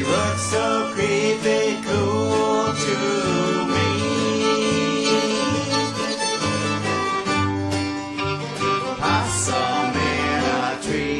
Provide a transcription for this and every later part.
look so creepy cool to me. Possum in a tree.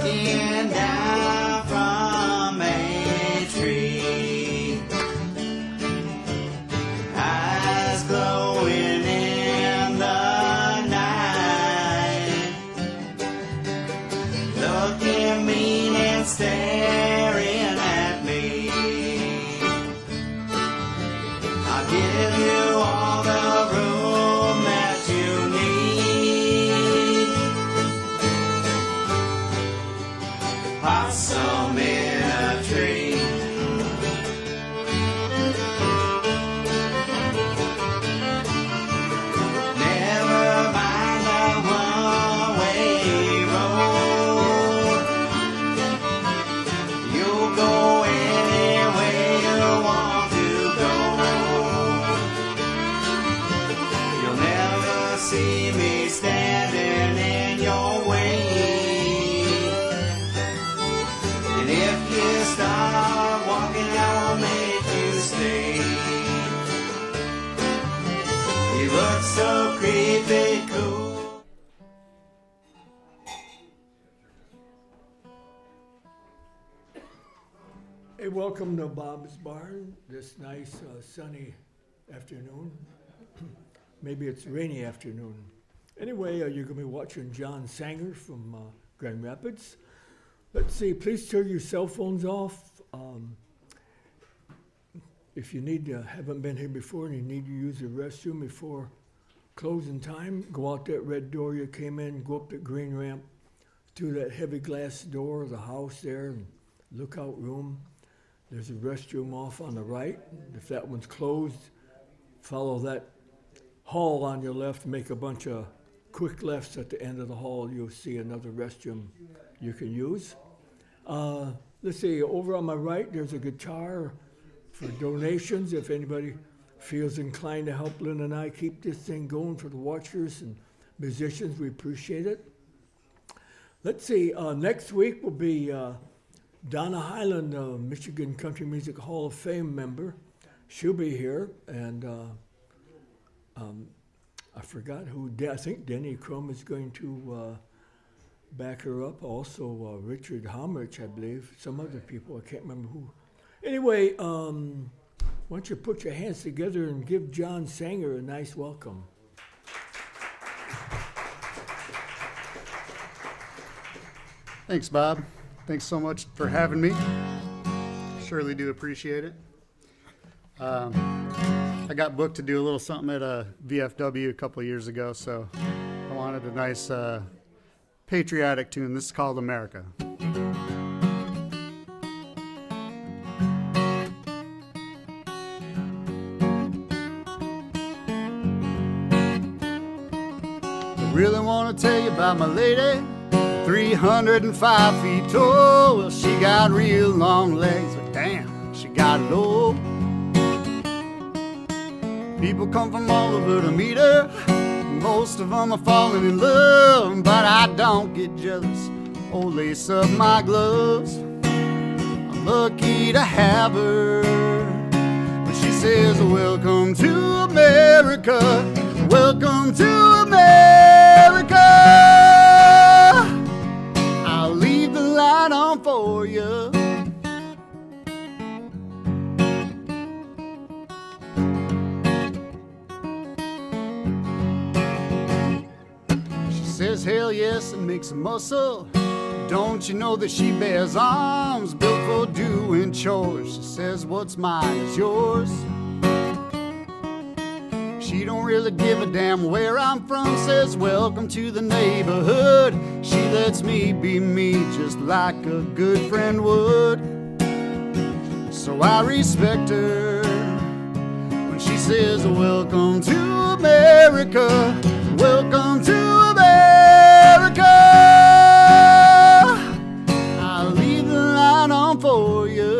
looking down from a tree, eyes glowing in the night, looking mean and staring at me. I'll give you all the room that you need. Possum in a tree. Never mind the one-way road. You'll go any way you want to go. You'll never see me standing in your way. And if you start walking, I'll make you stay. You look so creepy cool. Hey, welcome to Bob's Barn this nice sunny afternoon. Maybe it's rainy afternoon. Anyway, you're going to be watching John Sanger from Grand Rapids. Let's see, please turn your cell phones off. If you haven't been here before and you need to use the restroom before closing time, go out that red door you came in, go up the green ramp to that heavy glass door of the house there and lookout room. There's a restroom off on the right. If that one's closed, follow that hall on your left, make a bunch of quick lefts at the end of the hall. You'll see another restroom you can use. Let's see, over on my right, there's a guitar for donations. If anybody feels inclined to help Lynn and I keep this thing going for the watchers and musicians, we appreciate it. Let's see, next week will be Donna Highland, Michigan Country Music Hall of Fame member. She'll be here, and I forgot who, I think Denny Crum is going to back her up. Also, Richard Hamrich, I believe. Some other people, I can't remember who. Anyway, why don't you put your hands together and give John Sanger a nice welcome. Thanks, Bob. Thanks so much for having me. Surely do appreciate it. I got booked to do a little something at a VFW a couple of years ago, so I wanted a nice patriotic tune. This is called America. I really want to tell you about my lady, 305 feet tall. Well, she got real long legs, but damn, she got it all. People come from all over to meet her. Most of them are falling in love, but I don't get jealous. Oh, lace up my gloves. I'm lucky to have her. When she says, welcome to America, welcome to America, I'll leave the light on for you. Says hell yes and makes a muscle. Don't you know that she bears arms built for doing chores? She says what's mine is yours. She don't really give a damn where I'm from. Says welcome to the neighborhood. She lets me be me just like a good friend would. So I respect her when she says welcome to America, welcome to America, I'll leave the light on for you.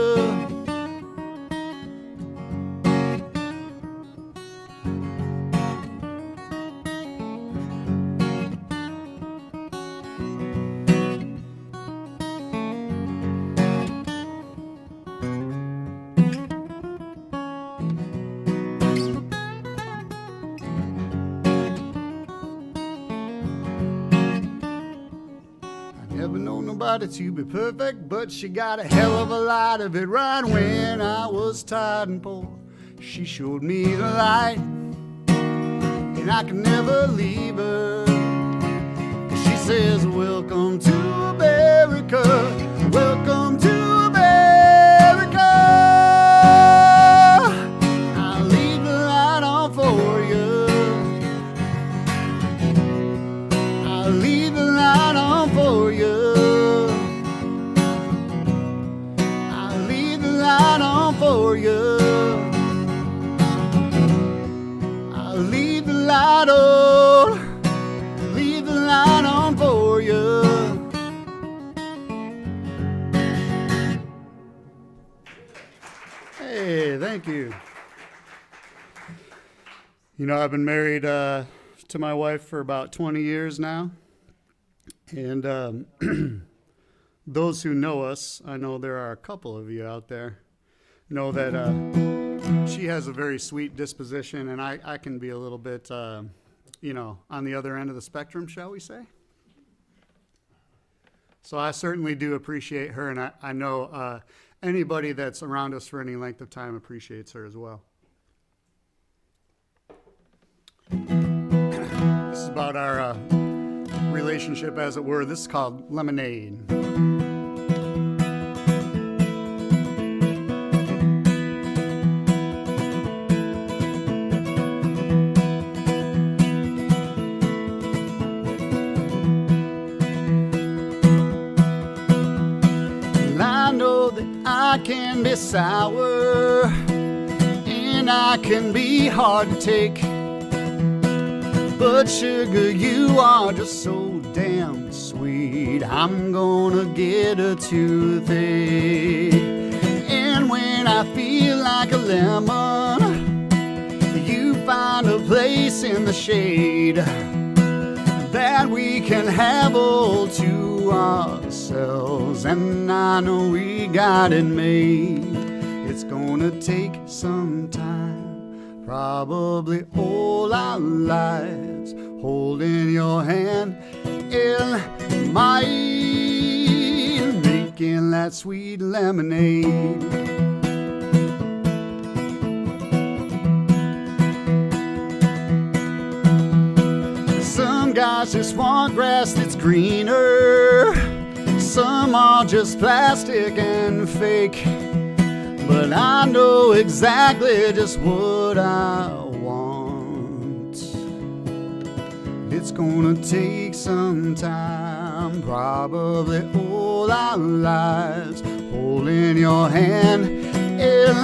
nobody to be perfect, but she got a hell of a lot of it right when I was tired and poor. She showed me the light, and I can never leave her. She says, welcome to America, welcome to America. I'll leave the light on for you. I'll leave the light on for you. I'll leave the light on for you. I'll leave the light on, leave the light on for you. Hey, thank you. You know, I've been married to my wife for about 20 years now. And those who know us, I know there are a couple of you out there, know that she has a very sweet disposition, and I can be a little bit, on the other end of the spectrum, shall we say? So I certainly do appreciate her, and I know anybody that's around us for any length of time appreciates her as well. This is about our relationship, as it were. This is called Lemonade. I know that I can be sour and I can be hard to take, but sugar, you are just so damn sweet. I'm gonna get a toothache. And when I feel like a lemon, you find a place in the shade that we can have all to ourselves. And I know we got it made. It's gonna take some time, probably all our lives, holding your hand in mine, making that sweet lemonade. Some guys just want grass that's greener, some are just plastic and fake, but I know exactly just what I want. It's gonna take some time, probably all our lives, holding your hand in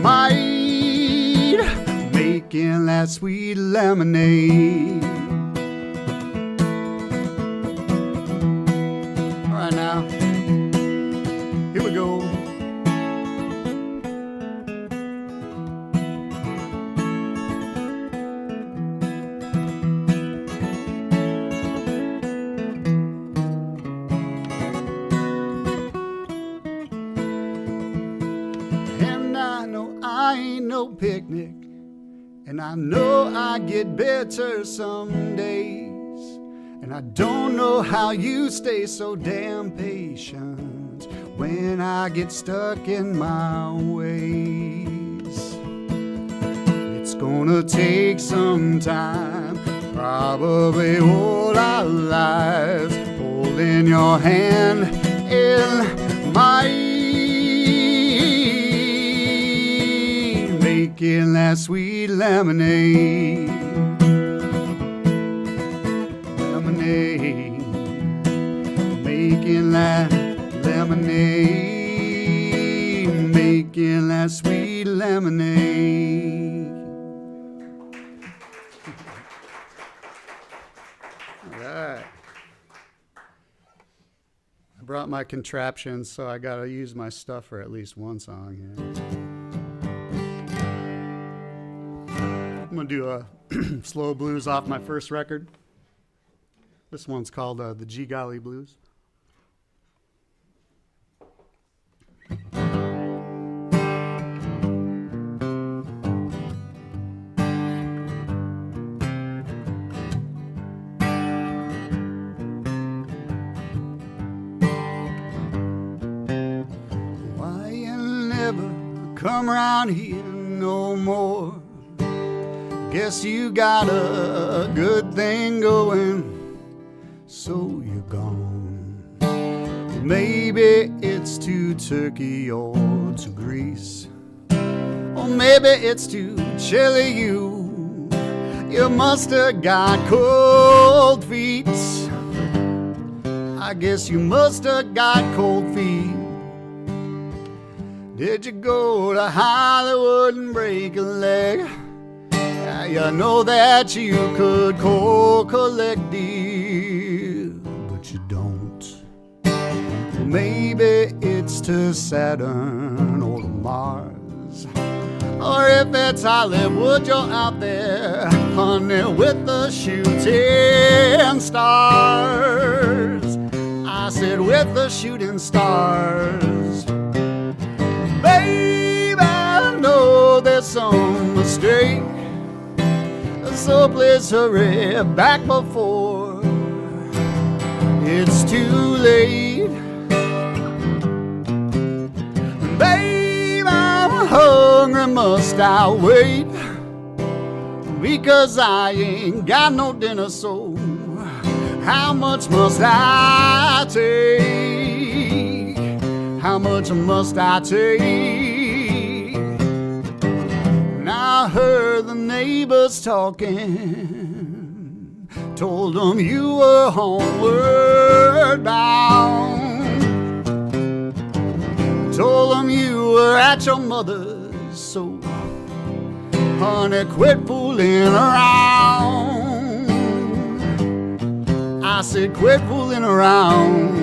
mine, making that sweet lemonade. All right, now, here we go. I ain't no picnic, and I know I get better some days, and I don't know how you stay so damn patient when I get stuck in my ways. It's gonna take some time, probably all our lives, holding your hand in mine, making that sweet lemonade. Lemonade, making that lemonade, making that sweet lemonade. All right. I brought my contraptions, so I gotta use my stuff for at least one song here. I'm going to do a slow blues off my first record. This one's called the G Golly Blues. never come around here no more. Guess you got a good thing going, so you're gone. Maybe it's to Turkey or to Greece, or maybe it's to Chile. You must have got cold feet. I guess you must have got cold feet. Did you go to Hollywood and break a leg? You know that you could collect, dear, but you don't. Maybe it's to Saturn or to Mars, or if it's Hollywood, you're out there, honey, with the shooting stars. I said with the shooting stars. Babe, I know there's some mistake, so please hurry back before it's too late. Babe, I'm hungry, must I wait? Because I ain't got no dinner, so how much must I take? How much must I take? I heard the neighbors talking, told them you were homeward bound, told them you were at your mother's, so honey, quit fooling around. I said quit fooling around.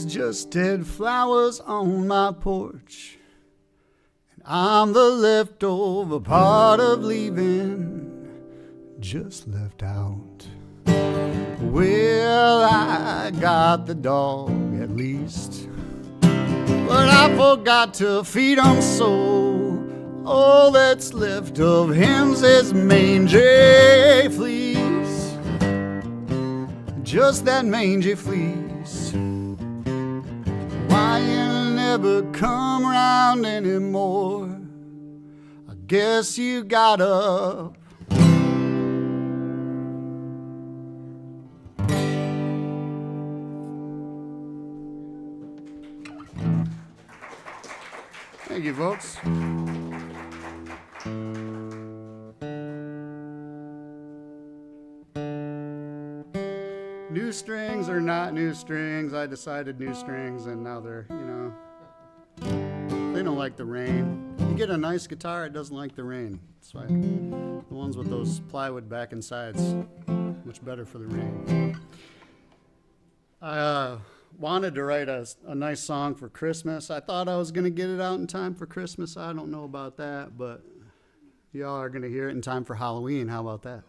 Just dead flowers on my porch, and I'm the leftover part of leaving, just left out. Well, I got the dog at least, but I forgot to feed him, so all that's left of him's his mangy fleece, just that mangy fleece. Why you never come round anymore? I guess you got up. Thank you, folks. New strings or not new strings, I decided new strings, and now they're, they don't like the rain. You get a nice guitar, it doesn't like the rain. That's why the ones with those plywood back and sides, much better for the rain. I wanted to write a nice song for Christmas. I thought I was going to get it out in time for Christmas. I don't know about that, but y'all are going to hear it in time for Halloween. How about that?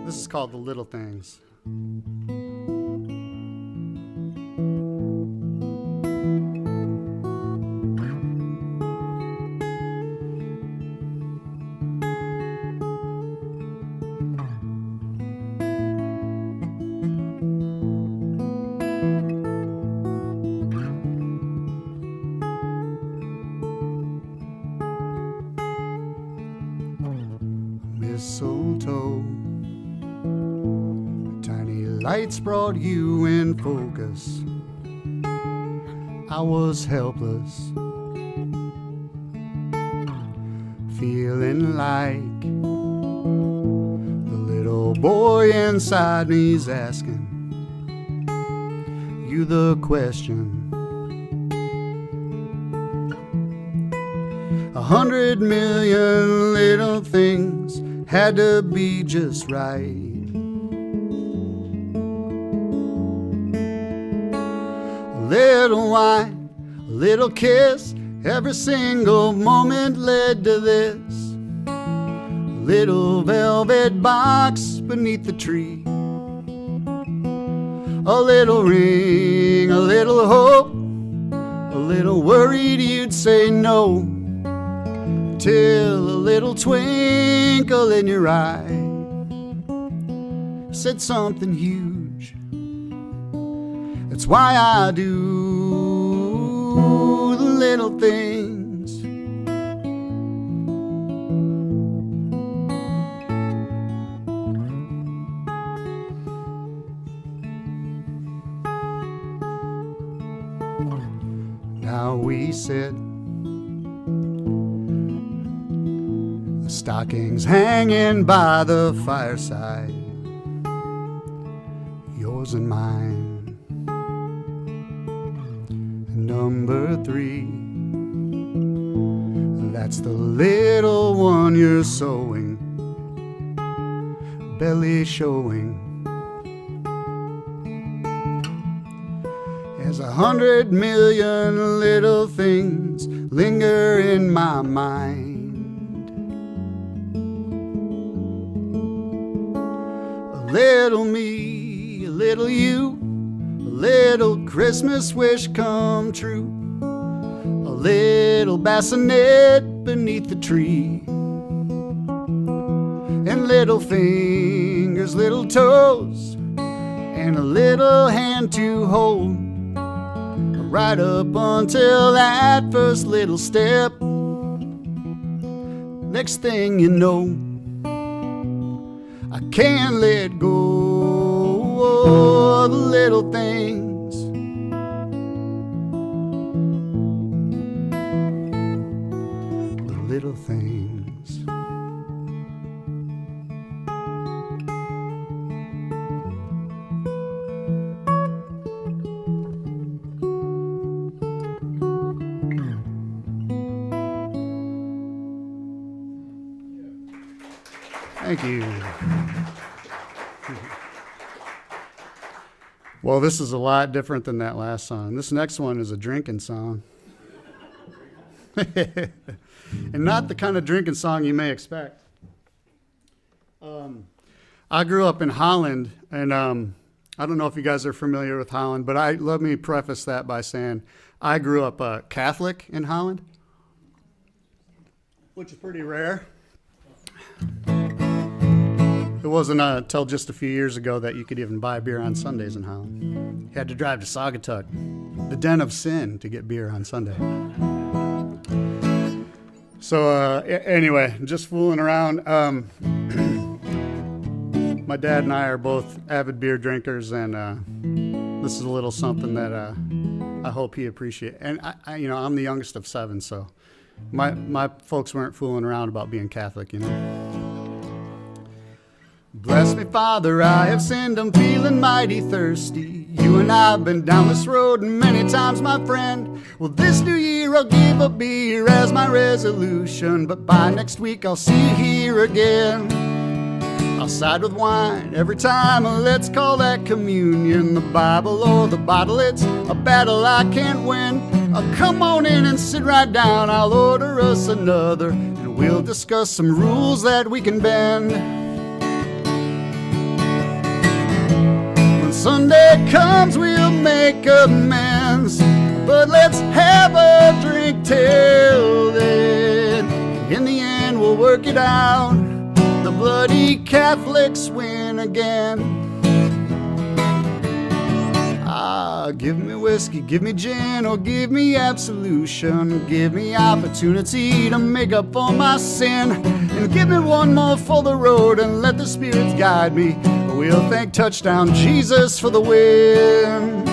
This is called The Little Things. Mistletoe, tiny lights brought you in focus. I was helpless, feeling like the little boy inside me's asking you the question. 100 million little things had to be just right. A little wine, a little kiss, every single moment led to this. A little velvet box beneath the tree. A little ring, a little hope, a little worried you'd say no. Till a little twinkle in your eye said something huge. That's why I do the little things. Now we sit, stockings hanging by the fireside, yours and mine. Number 3, that's the little one you're sewing, belly showing. As 100 million little things linger in my mind. A little me, a little you, a little Christmas wish come true, a little bassinet beneath the tree, and little fingers, little toes, and a little hand to hold, right up until that first little step. Next thing you know, I can't let go of the little things. The little things. Thank you. Well, this is a lot different than that last song. This next one is a drinking song. And not the kind of drinking song you may expect. I grew up in Holland, and I don't know if you guys are familiar with Holland, but let me preface that by saying I grew up Catholic in Holland, which is pretty rare. It wasn't until just a few years ago that you could even buy beer on Sundays in Holland. You had to drive to Saugatuck, the den of sin, to get beer on Sunday. So anyway, just fooling around. My dad and I are both avid beer drinkers, and this is a little something that I hope he appreciates. And I'm the youngest of 7, so my folks weren't fooling around about being Catholic, Bless me, Father, I have sinned, I'm feeling mighty thirsty. You and I have been down this road many times, my friend. Well, this new year I'll give up beer as my resolution, but by next week I'll see you here again. I'll side with wine every time, let's call that communion. The Bible or the bottle, it's a battle I can't win. Come on in and sit right down, I'll order us another, and we'll discuss some rules that we can bend. When Sunday comes, we'll make amends, but let's have a drink till then. In the end, we'll work it out. The bloody Catholics win again. Give me whiskey, give me gin, or give me absolution. Give me opportunity to make up for my sin, and give me one more for the road, and let the spirits guide me. We'll thank Touchdown Jesus for the win.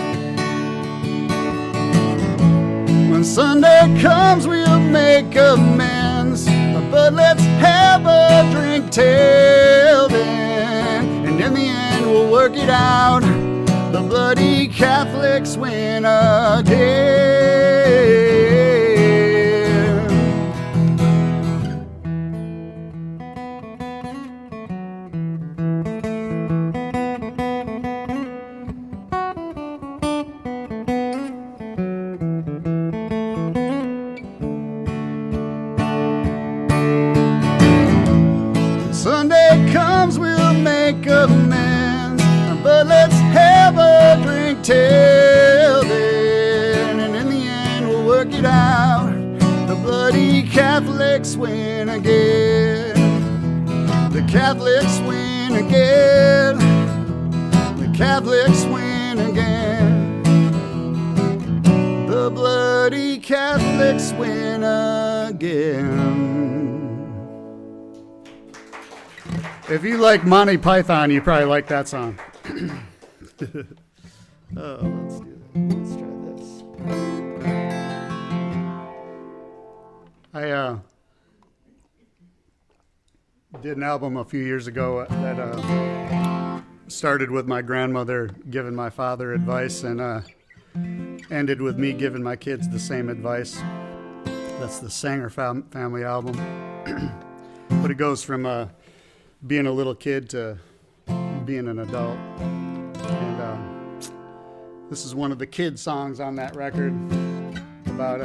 When Sunday comes, we'll make amends, but let's have a drink till then. And in the end, we'll work it out. The bloody Catholics win again. Sunday comes, we'll make amends, but let's have a drink till then. And in the end, we'll work it out. The bloody Catholics win again. The Catholics win again. The Catholics win again. The bloody Catholics win again. If you like Monty Python, you probably like that song. Let's do it. Let's try this. I did an album a few years ago that started with my grandmother giving my father advice and ended with me giving my kids the same advice. That's the Sanger family album. But it goes from being a little kid to being an adult. And this is one of the kid songs on that record about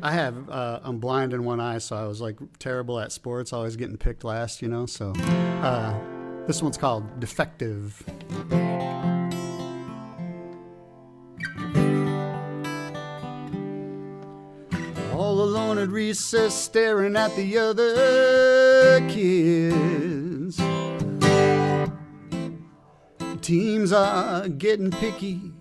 I'm blind in one eye, so I was like terrible at sports, always getting picked last, you know, so this one's called Defective. All alone at recess, staring at the other kids. Teams are getting picky.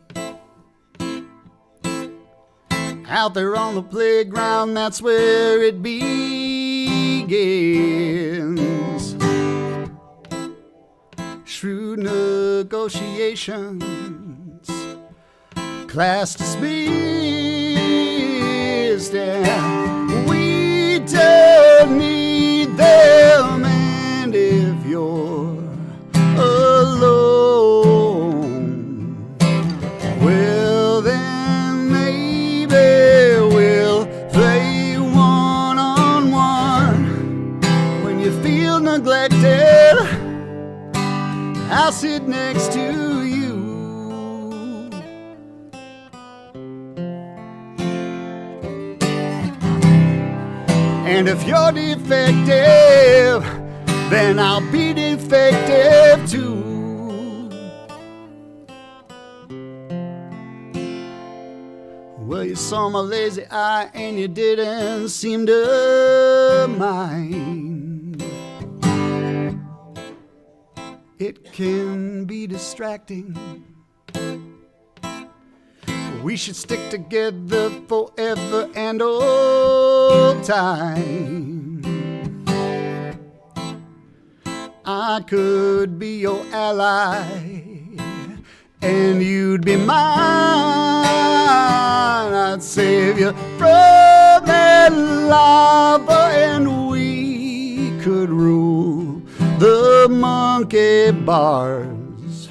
Out there on the playground, that's where it begins. Shrewd negotiations, class dismissed, and we don't need them. And if you're alone, well then maybe we'll play one-on-one. When you feel neglected, I'll sit next to you. And if you're defective, then I'll be defective too. Well, you saw my lazy eye and you didn't seem to mind. It can be distracting. We should stick together forever and all time. I could be your ally, and you'd be mine. I'd save you from that lava, and we could rule the monkey bars.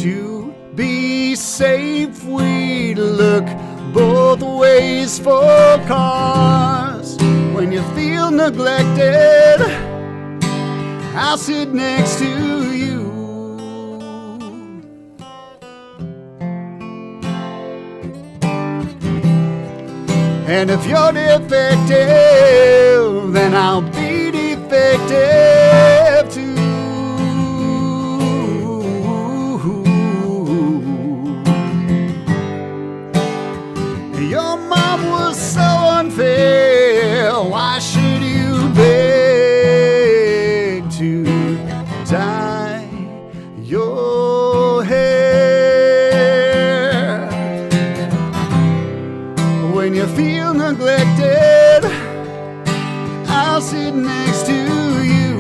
To be safe, we look both ways for cars. When you feel neglected, I'll sit next to you. And if you're defective, then I'll be defective too. Your mom was so unfair. Why should you beg to dye your hair? When you feel neglected, I'll sit next to you.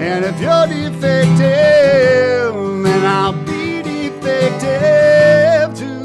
And if you're defective, then I'll be defective too.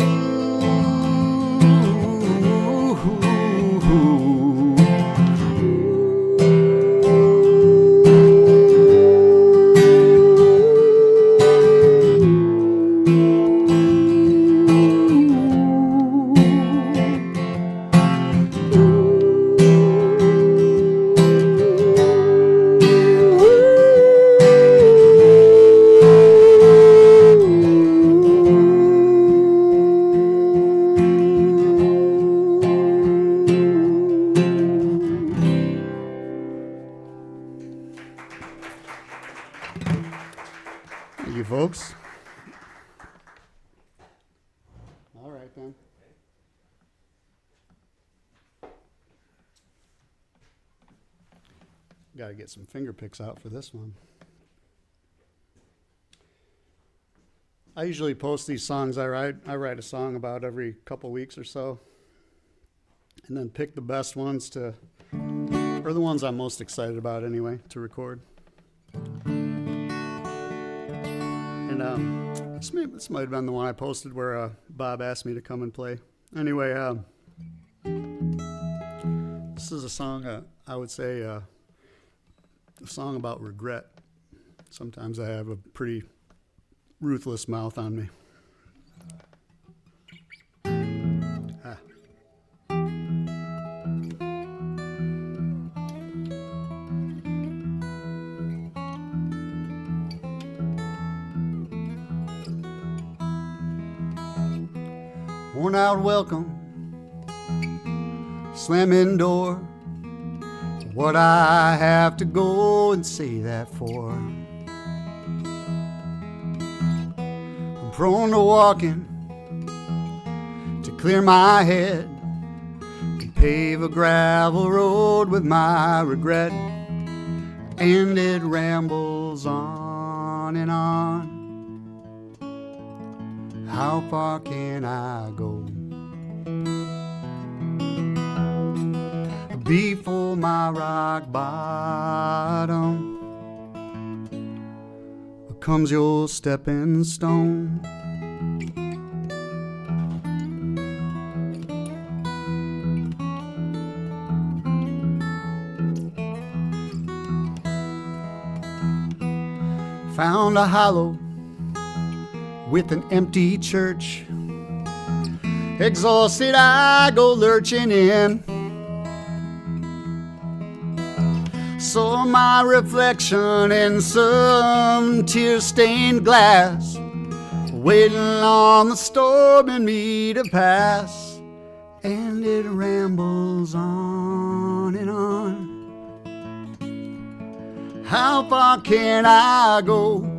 Thank you, folks. All right, then. Got to get some finger picks out for this one. I usually post these songs I write. I write a song about every couple weeks or so, and then pick the best ones or the ones I'm most excited about anyway, to record. And this might have been the one I posted where Bob asked me to come and play. Anyway, this is a song, I would say, a song about regret. Sometimes I have a pretty ruthless mouth on me. Worn out welcome, slamming door. What I have to go and say that for? I'm prone to walking to clear my head, to pave a gravel road with my regret, and it rambles on and on. How far can I go before my rock bottom becomes your stepping stone? Found a hollow with an empty church. Exhausted, I go lurching in. Saw my reflection in some tear-stained glass, waiting on the storm in me to pass. And it rambles on and on. How far can I go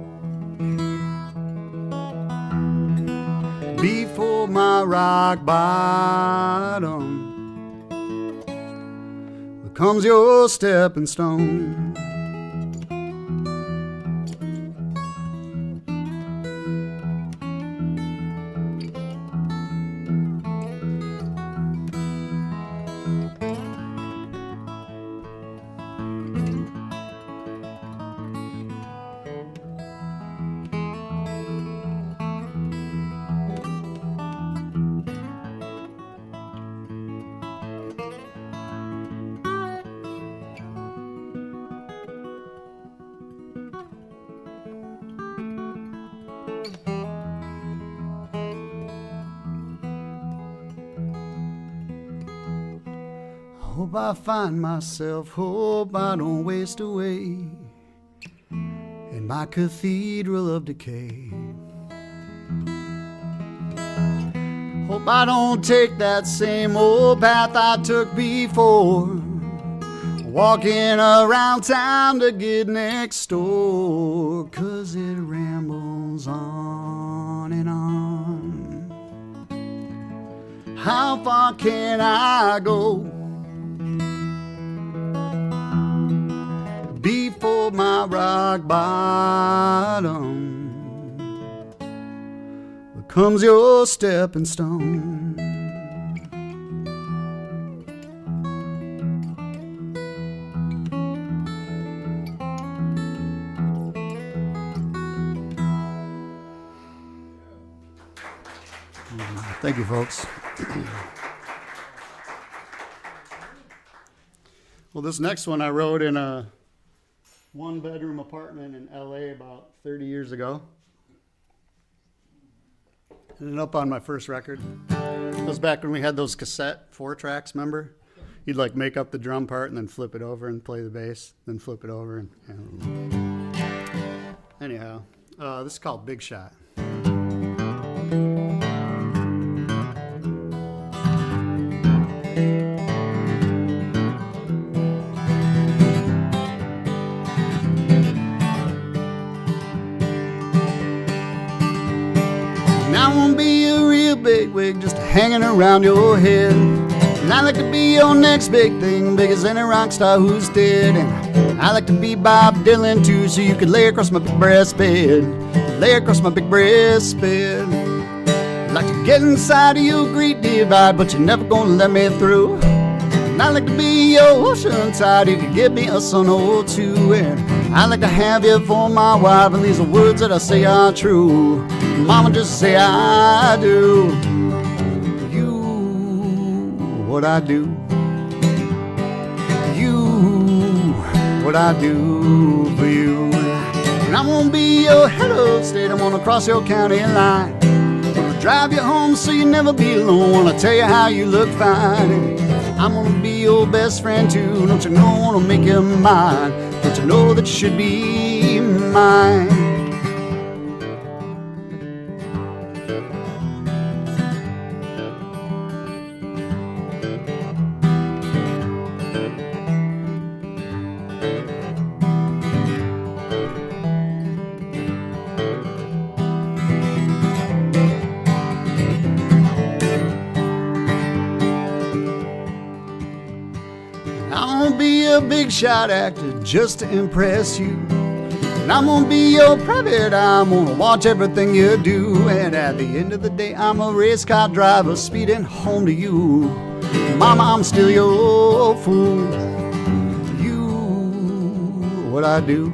before my rock bottom becomes your stepping stone? Hope I find myself, hope I don't waste away in my cathedral of decay. Hope I don't take that same old path I took before, walking around town to get next door, 'cause it rambles on and on. How far can I go before my rock bottom becomes your stepping stone? Thank you, folks. Well, this next one I wrote in a one-bedroom apartment in LA about 30 years ago. Ended up on my first record. It was back when we had those cassette 4-tracks, remember? You'd like make up the drum part and then flip it over and play the bass, then flip it over and anyhow, this is called Big Shot. Big wig just hanging around your head, and I like to be your next big thing, big as any rock star who's dead. And I like to be Bob Dylan too, so you could lay across my big breast bed, lay across my big breast bed. Like to get inside of your great divide, but you're never gonna let me through. And I like to be your ocean tide, you could give me a sun or two. And I like to have you for my wife, and these are words that I say are true. Mama, just say I do. You, what I do. You, what I do for you. And I'm gonna be your head of state, I'm gonna cross your county line. Gonna drive you home so you never be alone, wanna tell you how you look fine. And I'm gonna be your best friend too, don't you know I wanna make you mine. Don't you know that you should be mine. A big shot actor just to impress you, and I'm gonna be your private eye, I'm gonna watch everything you do. And at the end of the day, I'm a race car driver speeding home to you. Mama, I'm still your fool. You, what I do.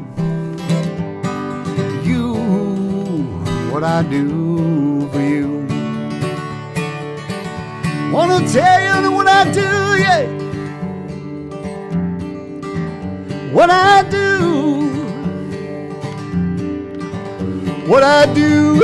You, what I do for you. Wanna tell you that what I do, yeah. What I do, what I do.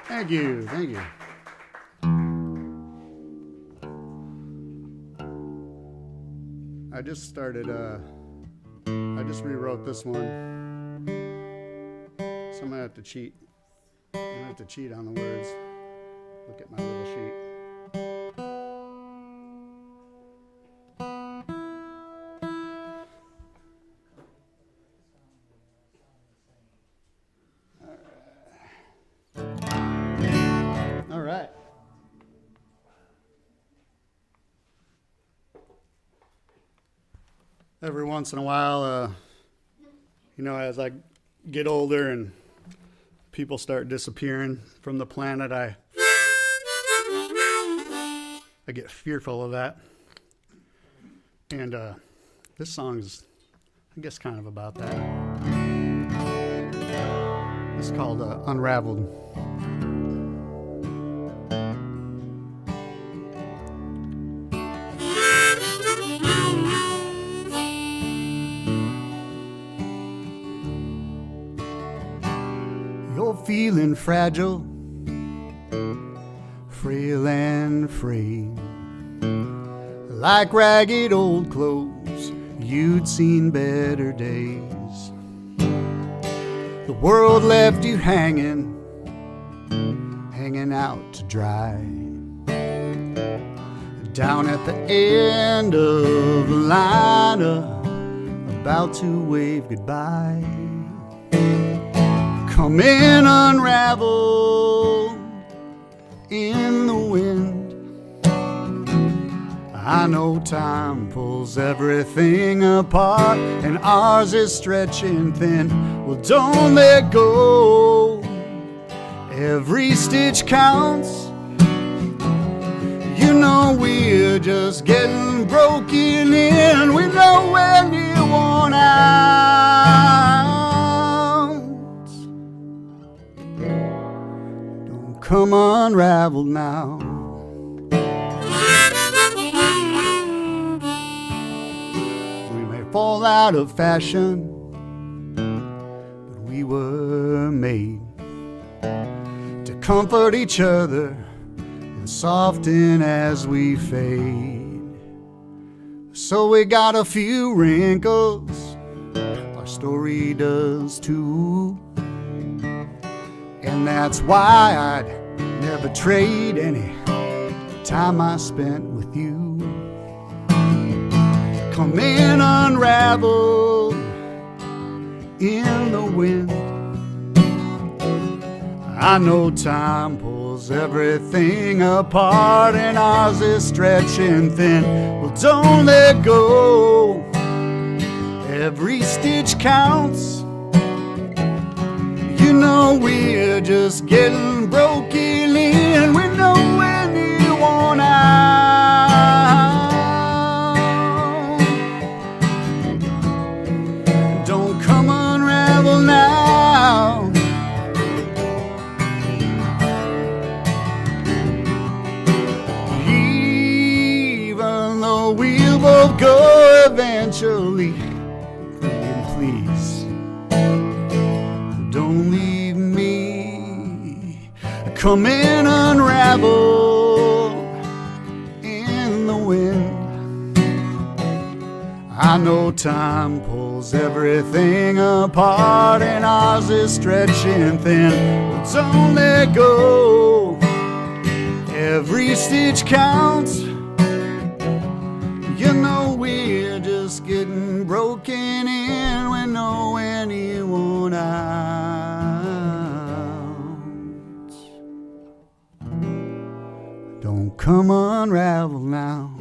Thank you, thank you. I just rewrote this one. So I'm gonna have to cheat. I'm gonna have to cheat on the words. Look at my little sheet. All right. Every once in a while, as I get older and people start disappearing from the planet, I get fearful of that. And this song's, I guess, kind of about that. It's called Unraveled. You're feeling fragile, frail and frayed, like ragged old clothes, you'd seen better days. The world left you hanging out to dry, down at the end of the line, about to wave goodbye. Coming unraveled in the wind. I know time pulls everything apart, and ours is stretching thin. Well, don't let go. Every stitch counts. You know we're just getting broken in. We know we're near worn out. Don't come unraveled now. We may fall out of fashion, but we were made to comfort each other and soften as we fade. So we got a few wrinkles, our story does too, and that's why I'd never trade any time I spent with you. Come in unraveled in the wind. I know time pulls everything apart, and ours is stretching thin. Well, don't let go. Every stitch counts. You know we're just getting broken in. We know we're near worn out. Don't come unravel now. Even though we'll both go eventually, please don't leave me. Come in unravel in the wind. I know time pulls everything apart, and ours is stretching thin. But don't let go. Every stitch counts. You know we're just getting broken in. We know anyone out. Don't come unravel now.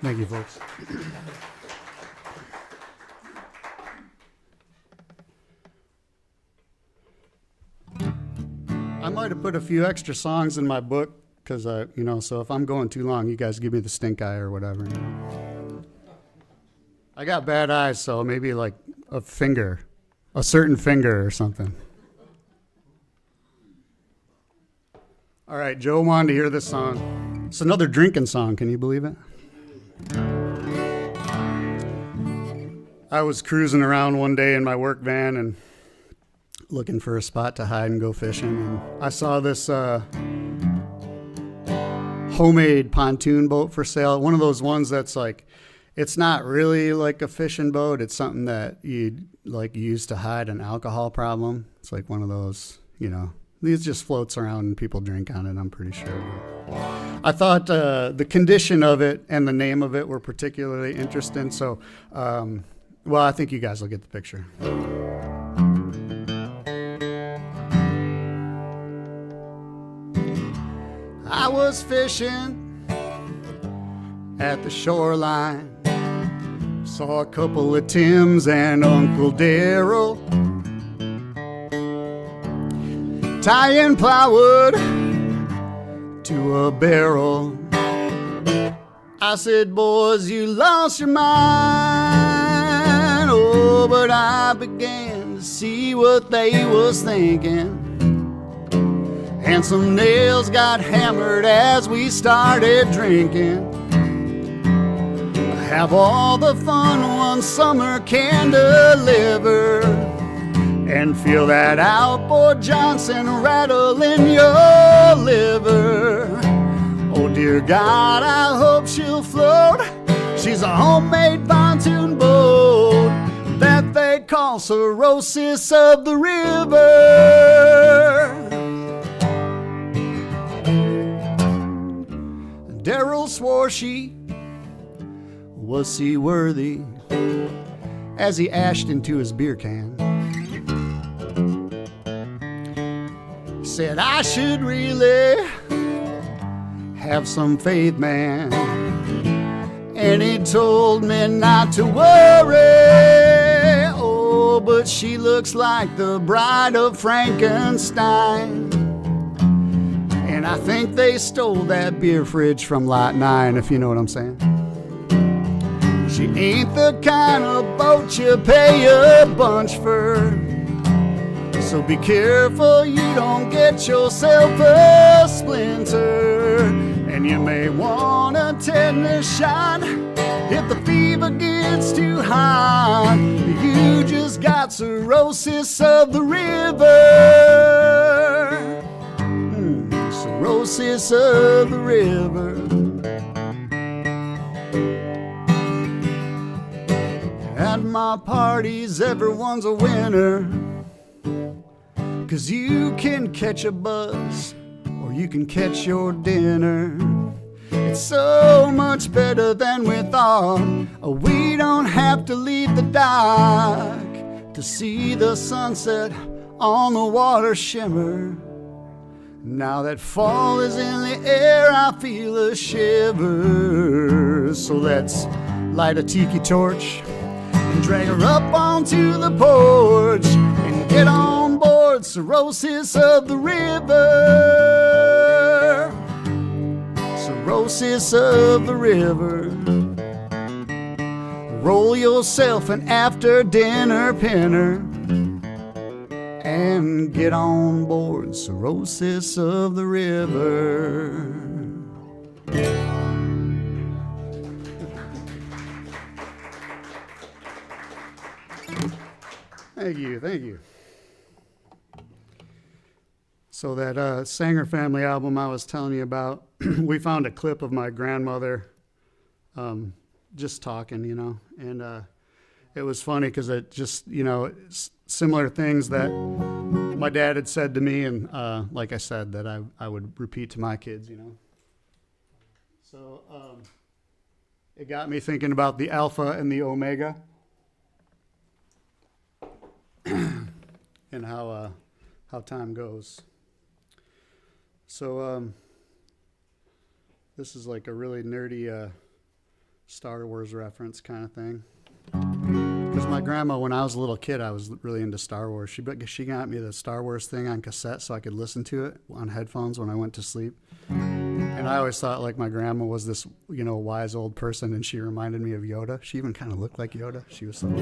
Thank you, folks. I might have put a few extra songs in my book because, so if I'm going too long, you guys give me the stink eye or whatever. I got bad eyes, so maybe like a certain finger or something. All right, Joe wanted to hear this song. It's another drinking song. Can you believe it? I was cruising around one day in my work van and looking for a spot to hide and go fishing, and I saw this homemade pontoon boat for sale. One of those ones that's like, it's not really like a fishing boat. It's something that you'd like use to hide an alcohol problem. It's like one of those, These just floats around and people drink on it, I'm pretty sure. I thought the condition of it and the name of it were particularly interesting. So, well, I think you guys will get the picture. I was fishing at the shoreline. Saw a couple of Tims and Uncle Darryl tying plywood to a barrel. I said, boys, you lost your mind. Oh, but I began to see what they was thinking. And some nails got hammered as we started drinking. Have all the fun one summer can deliver, and feel that outboard Johnson rattle in your liver. Oh dear God, I hope she'll float. She's a homemade pontoon boat that they call cirrhosis of the river. Darryl swore she was seaworthy as he ashed into his beer can. Said I should really have some faith, man. And he told me not to worry. Oh, but she looks like the bride of Frankenstein. And I think they stole that beer fridge from Lot 9, if you know what I'm saying. She ain't the kind of boat you pay a bunch for. So be careful you don't get yourself a splinter. And you may want a tetanus shot if the fever gets too hot. You just got cirrhosis of the river. Cirrhosis of the river. At my parties, everyone's a winner. 'Cause you can catch a buzz, or you can catch your dinner. It's so much better than we thought. We don't have to leave the dock to see the sunset on the water shimmer. Now that fall is in the air, I feel a shiver. So let's light a tiki torch and drag her up onto the porch and get on board cirrhosis of the river. Cirrhosis of the river. Roll yourself an after dinner pinner and get on board cirrhosis of the river. Thank you, thank you. So that Sanger Family album I was telling you about, we found a clip of my grandmother just talking, you know, and it was funny because it just, you know, similar things that my dad had said to me, and like I said, that I would repeat to my kids, you know. So it got me thinking about the Alpha and the Omega. And how time goes. So this is like a really nerdy Star Wars reference kind of thing. Because my grandma, when I was a little kid, I was really into Star Wars. She got me the Star Wars thing on cassette so I could listen to it on headphones when I went to sleep. And I always thought like my grandma was this, you know, wise old person, and she reminded me of Yoda. She even kind of looked like Yoda. She was so old.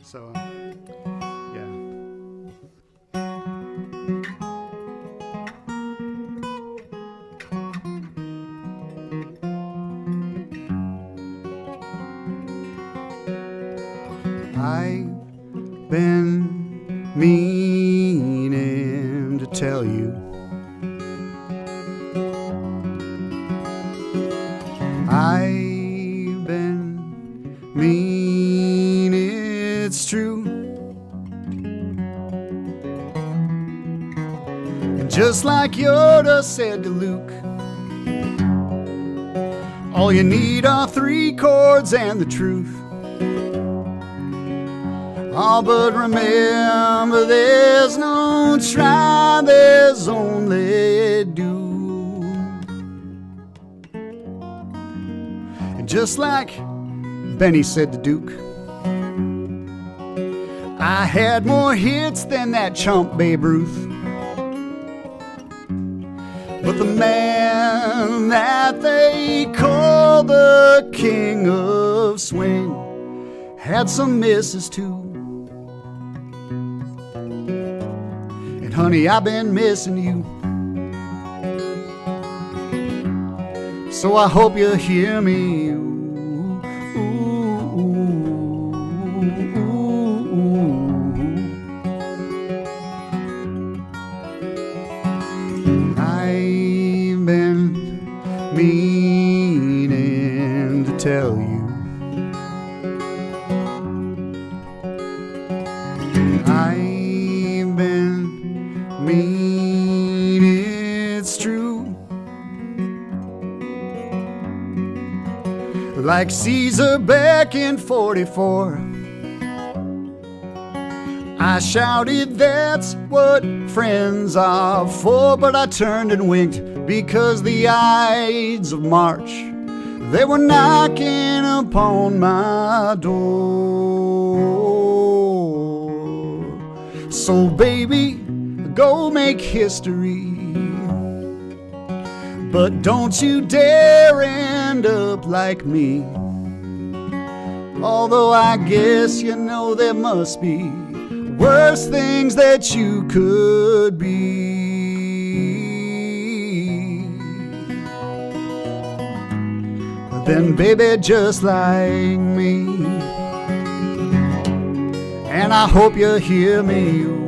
So, yeah. I've been meaning to tell you I've been mean, it's true. And just like Yoda said to Luke, all you need are 3 chords and the truth. Oh, but remember, there's no try, there's only do. And just like Benny said to Duke, I had more hits than that chump Babe Ruth. But the man that they call the king of swing had some misses too. And honey, I've been missing you. So I hope you hear me. Ooh, ooh, ooh, ooh. I've been meaning to tell you. I've been mean, it's true. Like Caesar back in 44, I shouted, that's what friends are for. But I turned and winked because the Ides of March, they were knocking upon my door. So baby, go make history, but don't you dare end up like me. Although I guess you know there must be worse things that you could be. But then baby, just like me, and I hope you hear me.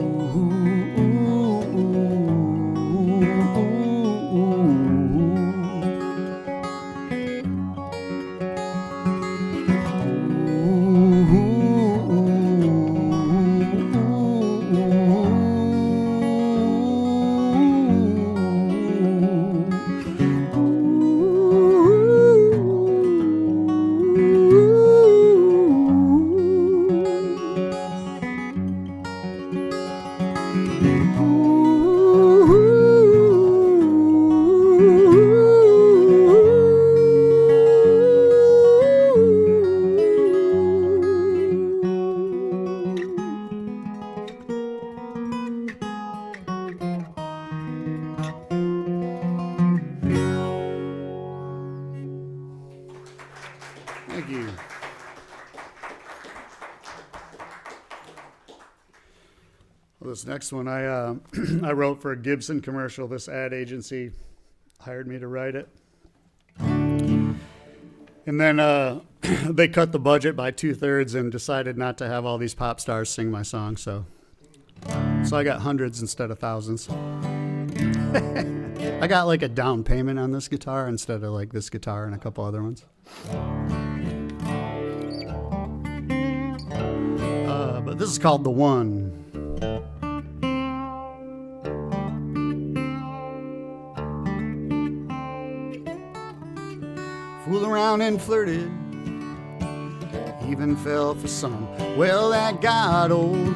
Thank you. Well, this next one I I wrote for a Gibson commercial. This ad agency hired me to write it. And then they cut the budget by 2/3 and decided not to have all these pop stars sing my song. So I got hundreds instead of thousands. I got like a down payment on this guitar instead of like this guitar and a couple other ones. But this is called The One. Fooled around and flirted, even fell for some. Well, that got old,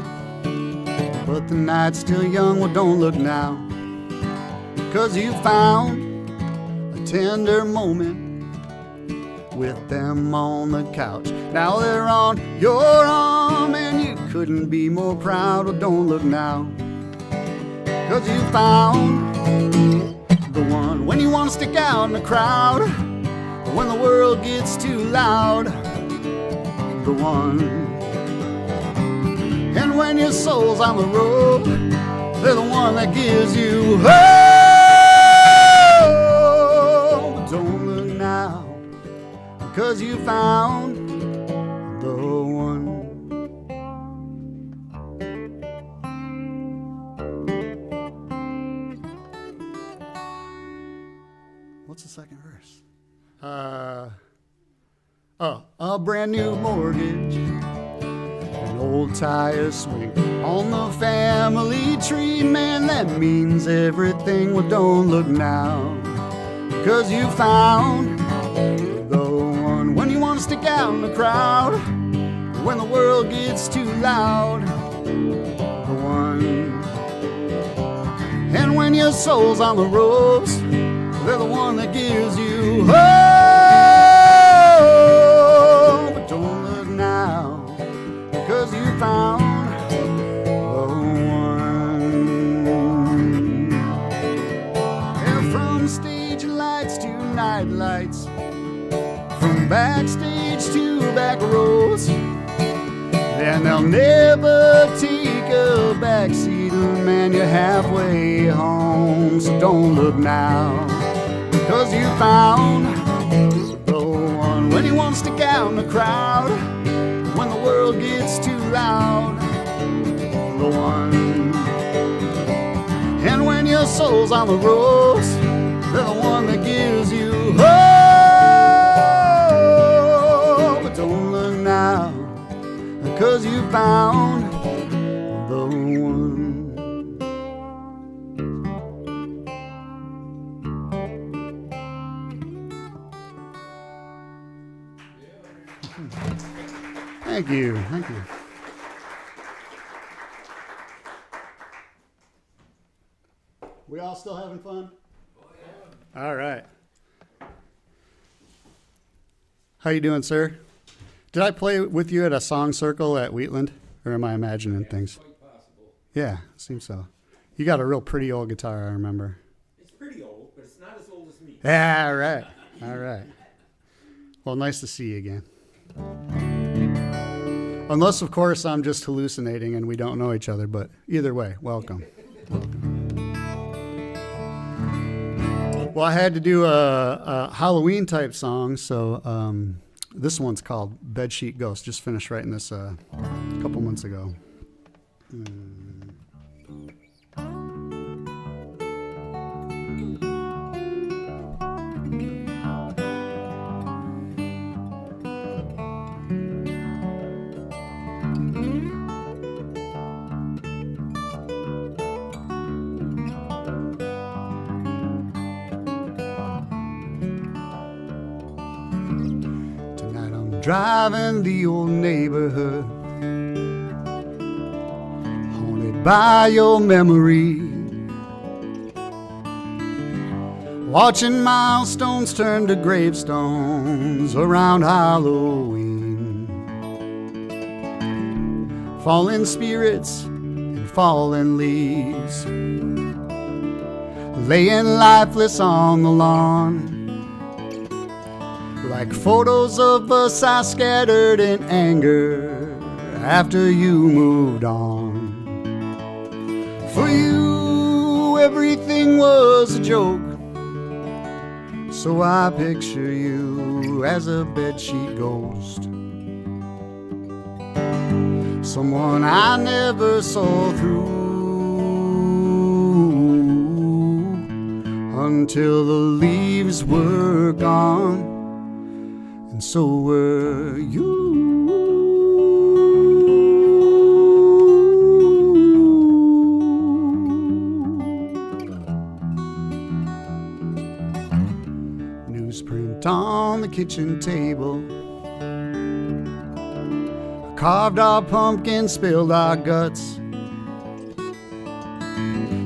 but the night's still young. Well, don't look now, 'cause you found a tender moment with them on the couch. Now they're on your arm and you couldn't be more proud. Well, don't look now, 'cause you found the one. When you want to stick out in the crowd, when the world gets too loud, the one. And when your soul's on the road, they're the one that gives you hope. Don't look now, 'cause you found the one. What's the second verse? A brand new mortgage and an old tire swing on the family tree. Man, that means everything. Well, don't look now, 'cause you found the one. When you want to stick out in the crowd, when the world gets too loud, the one. And when your soul's on the ropes, they're the one that gives you hope. But don't look now, because you found the one. And from stage lights to night lights, from backstage to back rows, and they'll never take a backseat, man, you're halfway home. So don't look now, because you found the one. When you want to stick out in the crowd, when the world gets too loud, the one. And when your soul's on the ropes, they're the one that gives you hope. But don't look now, 'cause you found the one. Thank you, thank you. We all still having fun? All right. How you doing, sir? Did I play with you at a song circle at Wheatland, or am I imagining things? Quite possible. Yeah, seems so. You got a real pretty old guitar, I remember. It's pretty old, but it's not as old as me. Yeah, all right. All right. Well, nice to see you again. Unless, of course, I'm just hallucinating and we don't know each other, but either way, welcome. Welcome. Well, I had to do a Halloween type song, so this one's called Bedsheet Ghost. Just finished writing this a couple months ago. Driving the old neighborhood, haunted by your memory, watching milestones turn to gravestones around Halloween. Fallen spirits and fallen leaves, laying lifeless on the lawn. Like photos of us I scattered in anger after you moved on. For you, everything was a joke, so I picture you as a bedsheet ghost. Someone I never saw through until the leaves were gone. And so were you. Newsprint on the kitchen table, carved our pumpkin, spilled our guts,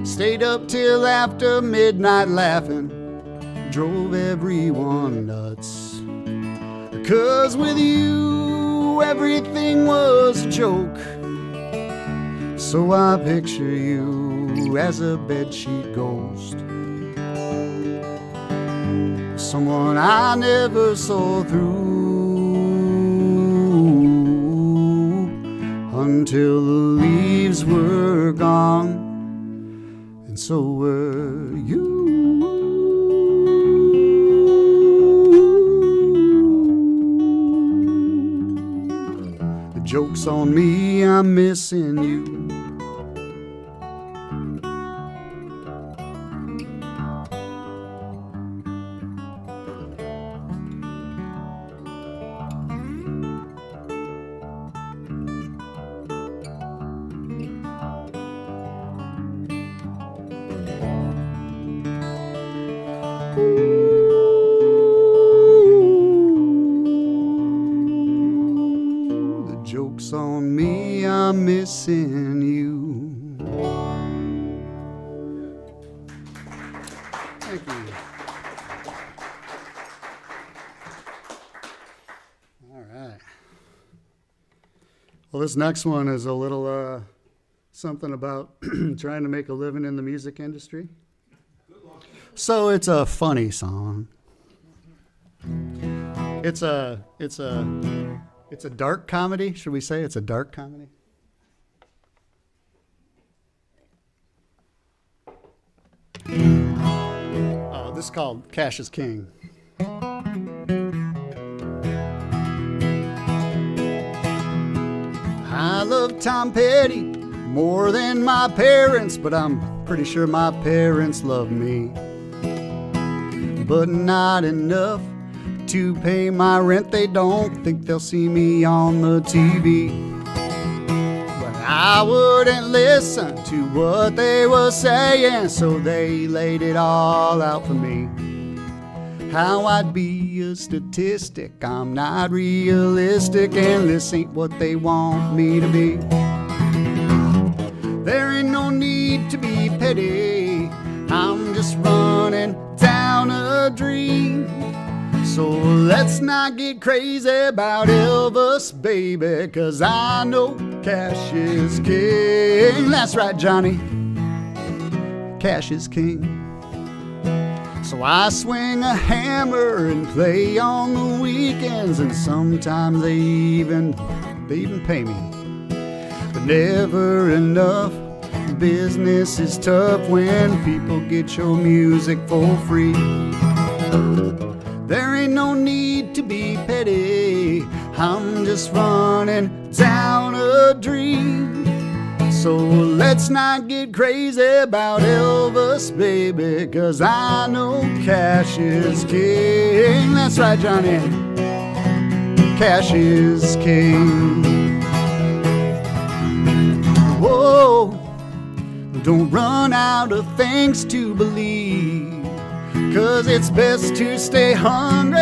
stayed up till after midnight laughing, drove everyone nuts. 'Cause with you, everything was a joke, so I picture you as a bedsheet ghost. Someone I never saw through until the leaves were gone, and so were you. Joke's on me, I'm missing you. Thank you. All right. Well, this next one is a little something about trying to make a living in the music industry. So it's a funny song. It's a dark comedy. Should we say it's a dark comedy? This is called Cash is King. I love Tom Petty more than my parents, but I'm pretty sure my parents love me. But not enough to pay my rent. They don't think they'll see me on the TV. But I wouldn't listen to what they were saying, so they laid it all out for me. How I'd be a statistic, I'm not realistic, and this ain't what they want me to be. There ain't no need to be petty, I'm just running down a dream. So let's not get crazy about Elvis, baby, 'cause I know cash is king. That's right, Johnny, cash is king. So I swing a hammer and play on the weekends, and sometimes they even pay me. But never enough. Business is tough when people get your music for free. There ain't no need to be petty, I'm just running down a dream. So let's not get crazy about Elvis, baby, 'cause I know cash is king. That's right, Johnny, cash is king. Whoa, don't run out of things to believe, 'cause it's best to stay hungry.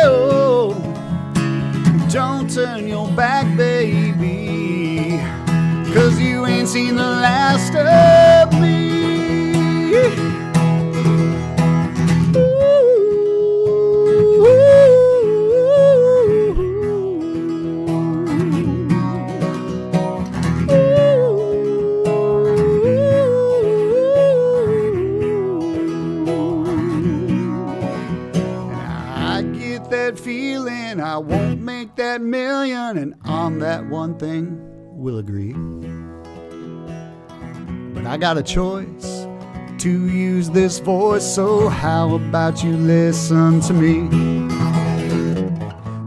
Oh, don't turn your back, baby, 'cause you ain't seen the last of me. Feeling I won't make that million, and on that one thing we'll agree. But I got a choice to use this voice, so how about you listen to me?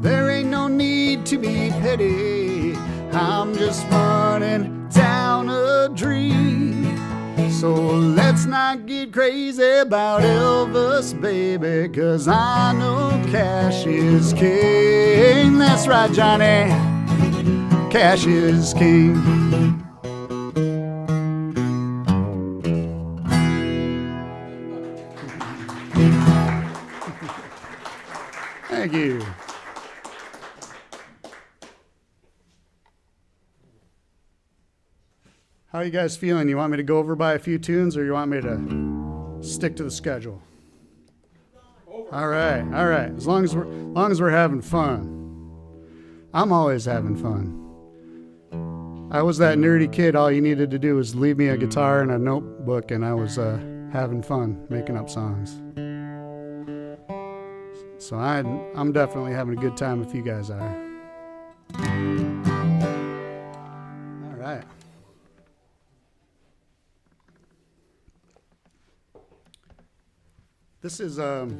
There ain't no need to be petty, I'm just running down a dream. So let's not get crazy about Elvis, baby, 'cause I know cash is king. That's right, Johnny, cash is king. Thank you. How are you guys feeling? You want me to go over by a few tunes, or you want me to stick to the schedule? All right. As long as we're having fun. I'm always having fun. I was that nerdy kid. All you needed to do was leave me a guitar and a notebook, and I was having fun making up songs. So I'm definitely having a good time if you guys are. All right. This is man,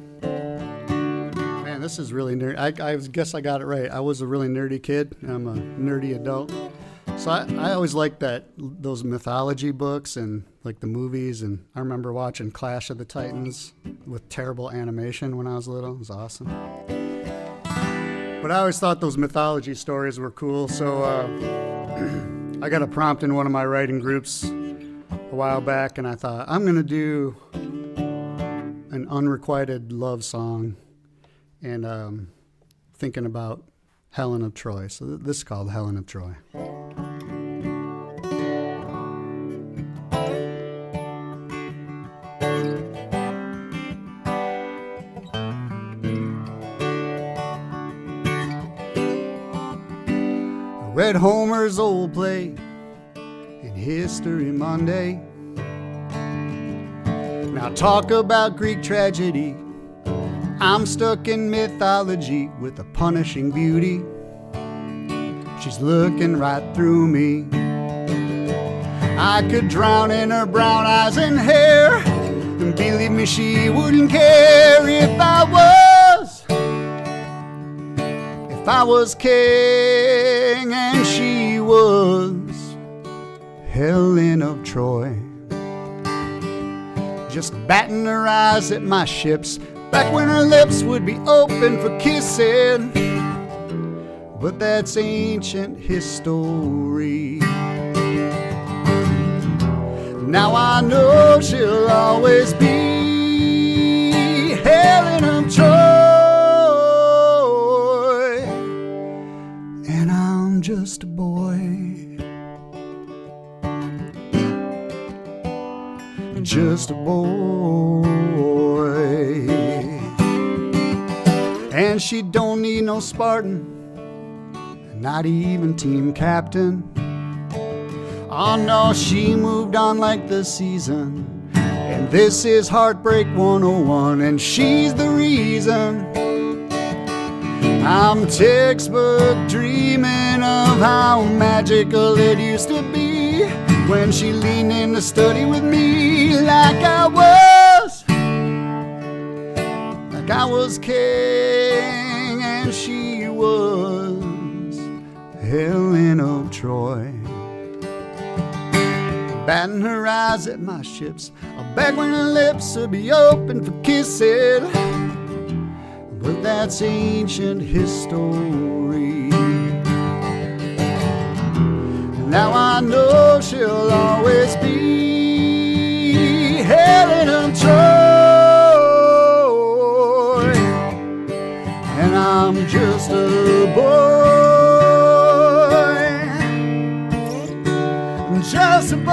this is really nerd. I guess I got it right. I was a really nerdy kid. I'm a nerdy adult. So I always liked those mythology books and like the movies, and I remember watching Clash of the Titans with terrible animation when I was little. It was awesome. But I always thought those mythology stories were cool, so I got a prompt in one of my writing groups a while back, and I thought, I'm going to do an unrequited love song, and thinking about Helen of Troy. So this is called Helen of Troy. read Homer's old play and History Monday. Now talk about Greek tragedy. I'm stuck in mythology with a punishing beauty. She's looking right through me. I could drown in her brown eyes and hair, and believe me, she wouldn't care if I was king and she was Helen of Troy. Just batting her eyes at my ships, back when her lips would be open for kissing. But that's ancient history. Now I know she'll always be Helen of Troy, and I'm just a boy, just a boy. And she don't need no Spartan, not even team captain. Oh no, she moved on like the season, and this is Heartbreak 101, and she's the reason I'm textbook dreaming of how magical it used to be when she leaned in to study with me like I was king and she was Helen of Troy. Batting her eyes at my ships, I'll beg when her lips will be open for kissing. But that's ancient history. Now I know she'll always be Helen of Troy, and I'm just a boy. Just a boy,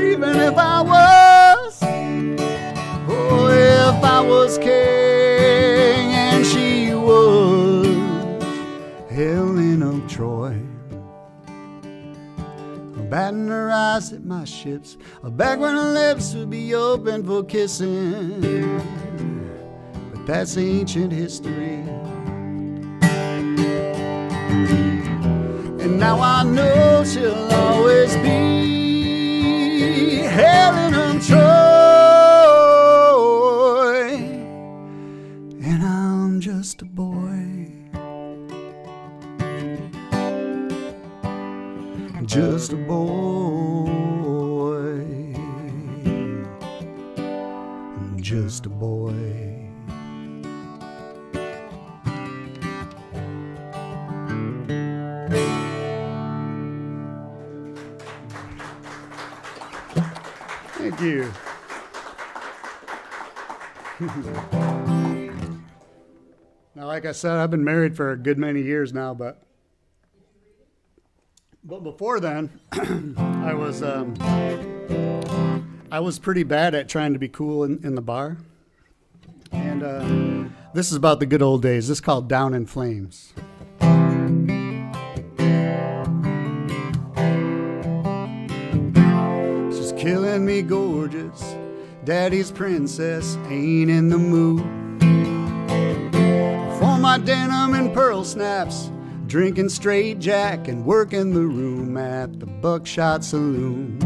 even if I was king and she was Helen of Troy. Batting her eyes at my ships, back when her lips would be open for kissing. But that's ancient history. And now I know she'll always be Helen of Troy, and I'm just a boy, just a boy, just a boy. Thank you. Now, like I said, I've been married for a good many years now, but before then, I was pretty bad at trying to be cool in the bar. And this is about the good old days. This is called Down in Flames. Killing me gorgeous, daddy's princess ain't in the mood for my denim and pearl snaps, drinking straight jack and working the room at the Buckshot Saloon.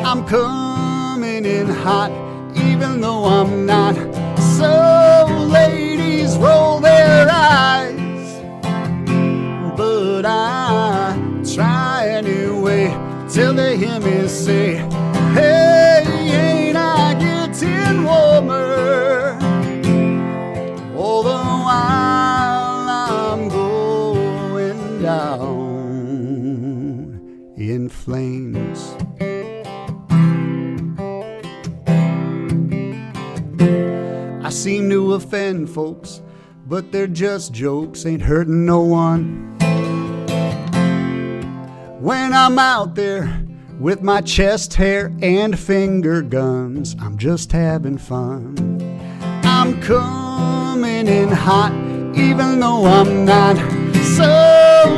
I'm coming in hot even though I'm not, so ladies roll their eyes, but I try anyway till they hear me say, hey, ain't I getting warmer? All the while I'm going down in flames. I seem to offend folks, but they're just jokes, ain't hurting no one. When I'm out there with my chest hair and finger guns, I'm just having fun. I'm coming in hot even though I'm not. So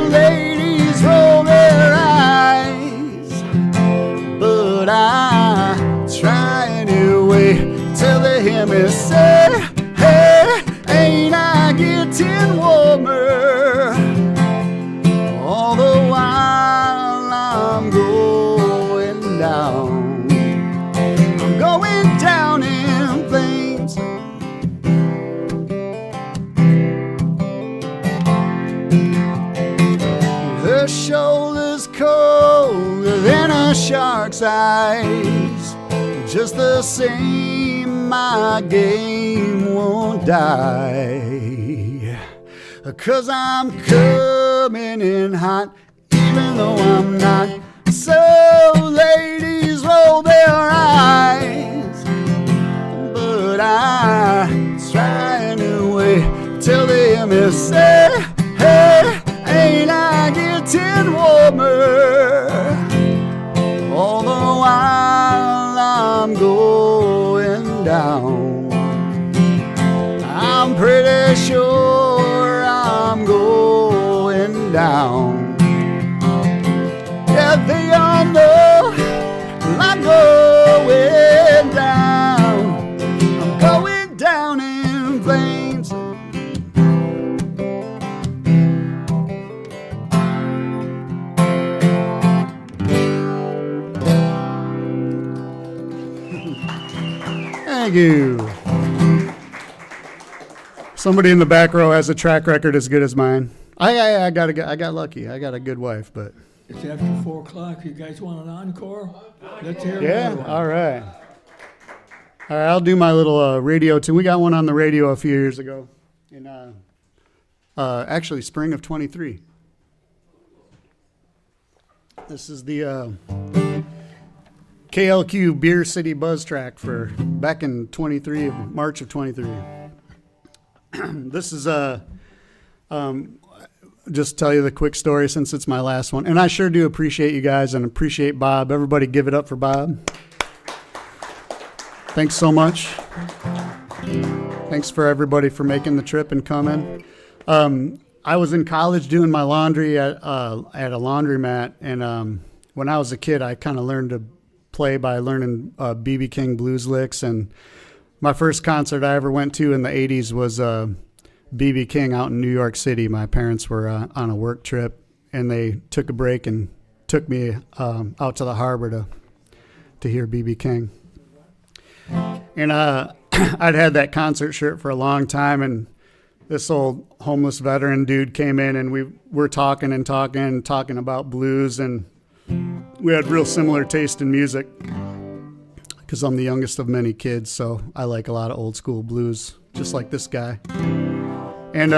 ladies roll their eyes, but I try anyway. Till they hear me say, hey, ain't I getting warmer? All the while I'm going down. I'm going down in flames. Her shoulder's colder than a shark's eyes. Just the same, my game won't die. 'Cause I'm coming in hot, even though I'm not. So ladies roll their eyes, but I try anyway. Till they hear me say, hey, ain't I getting warmer? All the while I'm going down. I'm pretty sure I'm going down. Yeah, they all know I'm going down. I'm going down in flames. Thank you. Somebody in the back row has a track record as good as mine. I got lucky. I got a good wife, but It's after 4 o'clock. You guys want an encore? Let's hear yeah, another one. all right. All right, I'll do my little radio tune. We got one on the radio a few years ago, in actually spring of 23. This is the KLQ Beer City Buzz track for back in 23, March of 23. This is just tell you the quick story since it's my last one. And I sure do appreciate you guys and appreciate Bob. Everybody give it up for Bob. Thanks so much. Thanks for everybody for making the trip and coming. I was in college doing my laundry at a laundromat, and when I was a kid, I kind of learned to play by learning B.B. King blues licks. And my first concert I ever went to in the 80s was B.B. King out in New York City. My parents were on a work trip, and they took a break and took me out to the harbor to hear B.B. King. And I'd had that concert shirt for a long time, and this old homeless veteran dude came in, and we were talking about blues, and we had real similar taste in music because I'm the youngest of many kids, so I like a lot of old school blues, just like this guy. And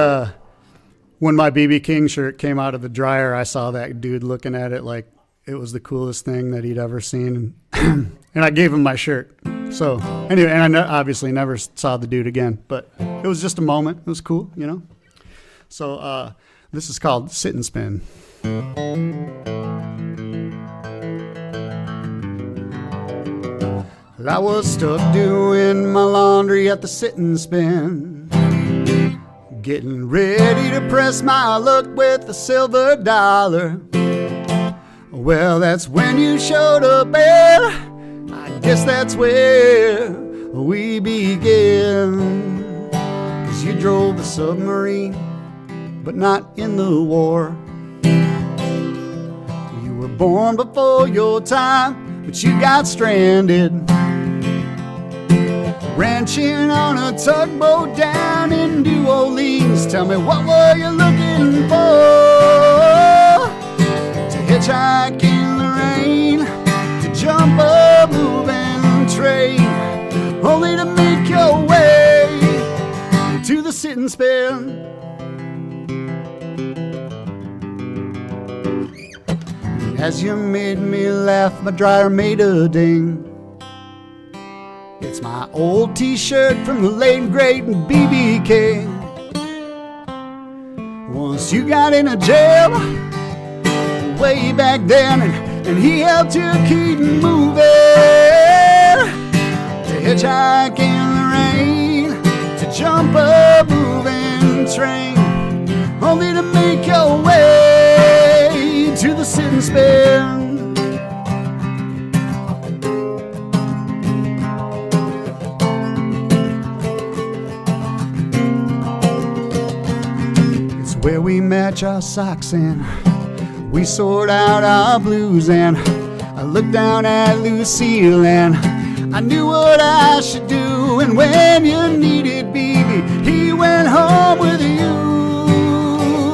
when my B.B. King shirt came out of the dryer, I saw that dude looking at it like it was the coolest thing that he'd ever seen, and I gave him my shirt. So anyway, and I obviously never saw the dude again, but it was just a moment. It was cool, you know? So this is called Sit and Spin. I was stuck doing my laundry at the Sit and Spin, getting ready to press my luck with a silver dollar. Well, that's when you showed up, and I guess that's where we begin. 'Cause you drove a submarine, but not in the war. You were born before your time, but you got stranded, ranching on a tugboat down in New Orleans. Tell me, what were you looking for? To hitchhike in the rain, to jump a moving train, only to make your way to the Sit and Spin. As you made me laugh, my dryer made a ding. It's my old t-shirt from the late great B.B. King. Once you got into jail way back then, and he helped you keep moving, to hitchhike in the rain, to jump a moving train, only to make your way to the sit and spin. It's where we match our socks and we sort out our blues, and I looked down at Lucille and I knew what I should do. And when you needed BB, he went home with you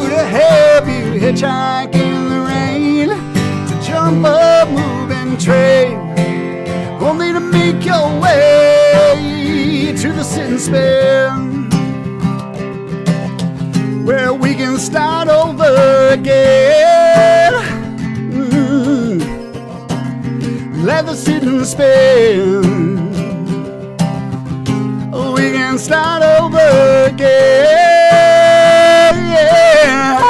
to help you hitchhike in the rain, to jump a moving train, only to make your way to the sit and spin, where we can start over again. Let the sit and spin. We can start over again. Yeah.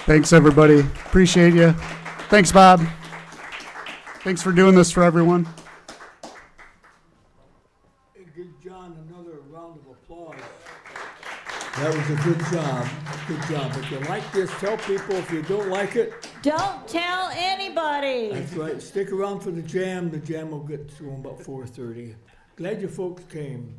Thanks, everybody. Appreciate you. Thanks, Bob. Thanks for doing this for everyone. Hey, give John another round of applause. That was a good job. Good job. If you like this, tell people. If you don't like it, Don't tell anybody. that's right. Stick around for the jam. The jam will get to them about 4:30. Glad you folks came.